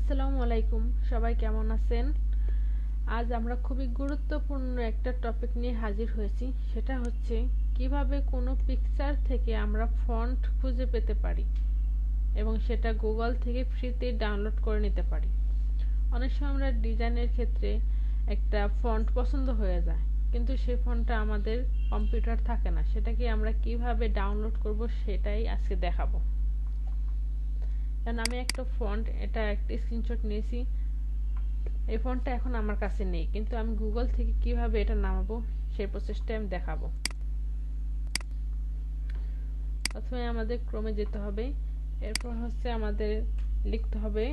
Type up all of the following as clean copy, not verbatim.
আসসালামু আলাইকুম, সবাই কেমন আছেন? আজ আমরা খুবই গুরুত্বপূর্ণ একটা টপিক নিয়ে হাজির হয়েছি। সেটা হচ্ছে কিভাবে কোনো পিকচার থেকে আমরা ফন্ট খুঁজে পেতে পারি এবং সেটা গুগল থেকে ফ্রিতে ডাউনলোড করে নিতে পারি। অনেক সময় আমরা ডিজাইনের ক্ষেত্রে একটা ফন্ট পছন্দ হয়ে যায়, কিন্তু সেই ফন্টটা আমাদের কম্পিউটার থাকে না। সেটাকে আমরা কিভাবে ডাউনলোড করব সেটাই আজকে দেখাবো। কারণ আমি একটা ফন্ট, এটা একটা স্ক্রিনশট নিয়েছি। এই ফন্টটা এখন আমার কাছে নেই, কিন্তু আমি গুগল থেকে কিভাবে এটা নামাবো সেই প্রসেসটা আমি দেখাবো। প্রথমে আমাদের ক্রমে যেতে হবে, এরপর হচ্ছে আমাদের লিখতে হবে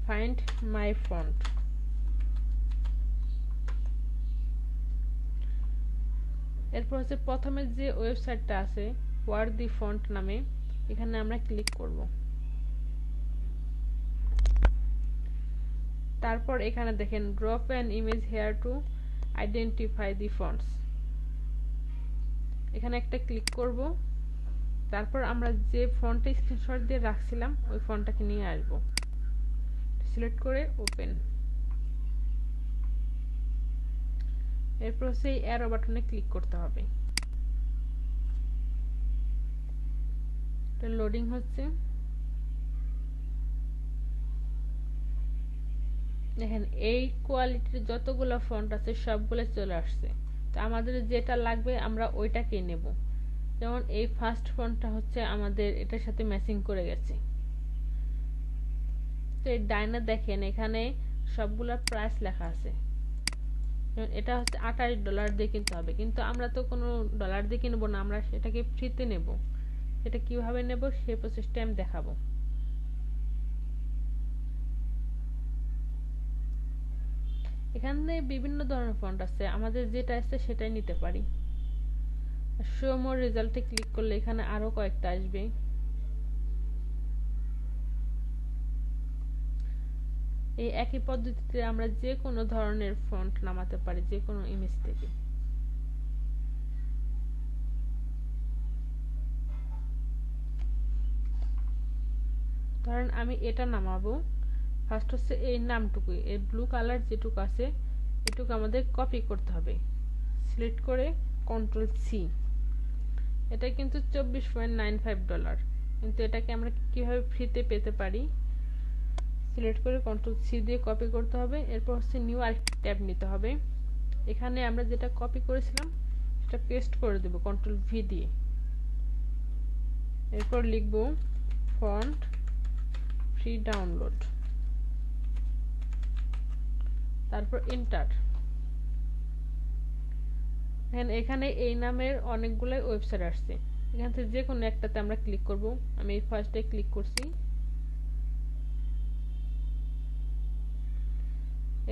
ফাইন্ড মাই ফন্ট। এরপর হচ্ছে প্রথমে যে ওয়েবসাইটটা আছে ওয়ার দি ফন্ট নামে, এখানে আমরা ক্লিক করব। তারপর এখানে দেখেন drop an image hair to identify the fonts, এখানে একটা ক্লিক করব। তারপর আমরা যে ফন্টটা স্ক্রিনশট দিয়ে রাখছিলাম ওই ফন্টটাকে নিয়ে আসব, সিলেক্ট করে ওপেন। এরপর সেই অ্যারো বাটনে ক্লিক করতে হবে। এটা লোডিং হচ্ছে। দেখেন এই কোয়ালিটির যতগুলো ফন্ট আছে সবগুলো চলে আসছে। তো আমাদের যেটা লাগবে আমরা ওইটাকেই নেব। যেমন এই ফার্স্ট ফন্টটা হচ্ছে আমাদের এটার সাথে ম্যাচিং করে গেছে। তো এই ডাইনে দেখেন এখানে সবগুলা প্রাইস লেখা আছে। এটা হচ্ছে $28 দিয়ে কিনতে হবে, কিন্তু আমরা তো কোনো ডলার দিয়ে কিনবো না, আমরা সেটাকে ফ্রিতে নেব। সেটা কিভাবে নেব সেই প্রসেসটা আমি দেখাবো। এখানে বিভিন্ন ধরনের ফন্ট আছে, আমাদের যেটা আছে সেটাই নিতে পারি। শো মোর রেজাল্টে ক্লিক করলে এখানে আরো কয়েকটা আসবে। এই একই পদ্ধতিতে আমরা যে কোনো ধরনের ফন্ট নামাতে পারি যে কোনো ইমেজ থেকে। ধরেন আমি এটা নামাবো। ফার্স্ট হচ্ছে এই নামটুকু, এই ব্লু কালার যেটুকু আছে এটুকু আমাদের কপি করতে হবে। সিলেক্ট করে কন্ট্রোল সি। এটা কিন্তু $24.95, কিন্তু এটাকে আমরা কিভাবে ফ্রিতে পেতে পারি, সিলেক্ট করে কন্ট্রোল সি দিয়ে কপি করতে হবে। এরপর হচ্ছে নিউ আরেকটি ট্যাব নিতে হবে। এখানে আমরা যেটা কপি করেছিলাম সেটা পেস্ট করে দেব কন্ট্রোল ভি দিয়ে। এরপর লিখব ফন্ট ফ্রি ডাউনলোড, তারপর এন্টার। এখানে এই নামের অনেকগুলো ওয়েবসাইট আসছে, এখান থেকে যে কোনো একটাতে আমরা ক্লিক করব। আমি এই ফার্স্টে ক্লিক করছি।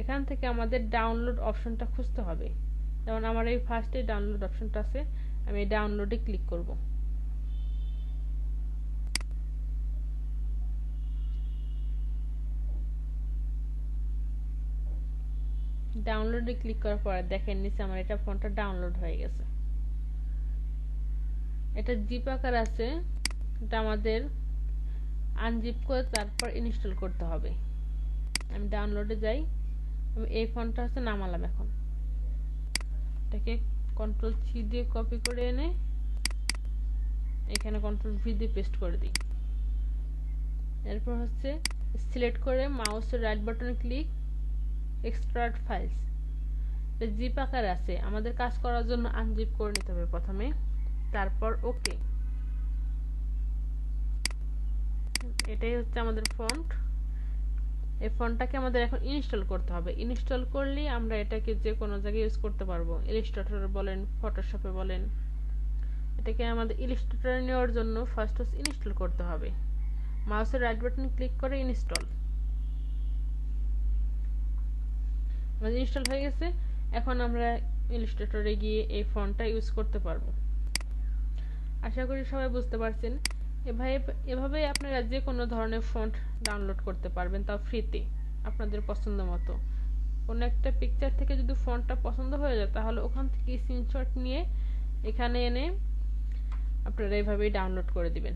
এখান থেকে আমাদের ডাউনলোড অপশনটা খুঁজতে হবে। যেমন আমার এই ফার্স্টে ডাউনলোড অপশনটা আছে, আমি এই ডাউনলোডে ক্লিক করব। ডাউনলোডে ক্লিক করার পরে দেখেন নিচে আমার এটা ফন্টটা ডাউনলোড হয়ে গেছে। এটা জিপ আকার আছে, এটা আমাদের আনজিপ করে তারপর ইনস্টল করতে হবে। আমি ডাউনলোডে যাই, আমি এই ফন্টটা হচ্ছে নামালাম। এখন এটাকে কন্ট্রোল সি দিয়ে কপি করে এনে এখানে কন্ট্রোল ভি দিয়ে পেস্ট করে দিই। এরপর হচ্ছে সিলেক্ট করে মাউসের রাইট বাটনে ক্লিক, এক্সট্রাক্ট ফাইলস। জিপ আকার আছে, আমাদের কাজ করার জন্য আনজিপ করে নিতে হবে প্রথমে, তারপর ওকে। এটাই হচ্ছে আমাদের ফন্ট। এই ফন্টটাকে আমাদের এখন ইনস্টল করতে হবে। ইনস্টল করলেই আমরা এটাকে যে কোনো জায়গায় ইউজ করতে পারবো, ইলাস্ট্রেটরে বলেন, ফটোশপে বলেন। এটাকে আমাদের ইলাস্ট্রেটরে নেওয়ার জন্য ফার্স্ট হচ্ছে ইনস্টল করতে হবে। মাউসের রাইট বাটন ক্লিক করে ইনস্টল। আমাদের ইনস্টল হয়ে গেছে। এখন আমরা ইলাস্ট্রেটরে গিয়ে এই ফন্টটা ইউজ করতে পারবো। আশা করি সবাই বুঝতে পারছেন। এভাবেই আপনারা যে কোনো ধরনের ফন্ট ডাউনলোড করতে পারবেন, তাও ফ্রিতে, আপনাদের পছন্দ মতো। কোনো একটা পিকচার থেকে যদি ফন্টটা পছন্দ হয়ে যায় তাহলে ওখান থেকে স্ক্রিনশট নিয়ে এখানে এনে আপনারা এভাবেই ডাউনলোড করে দিবেন।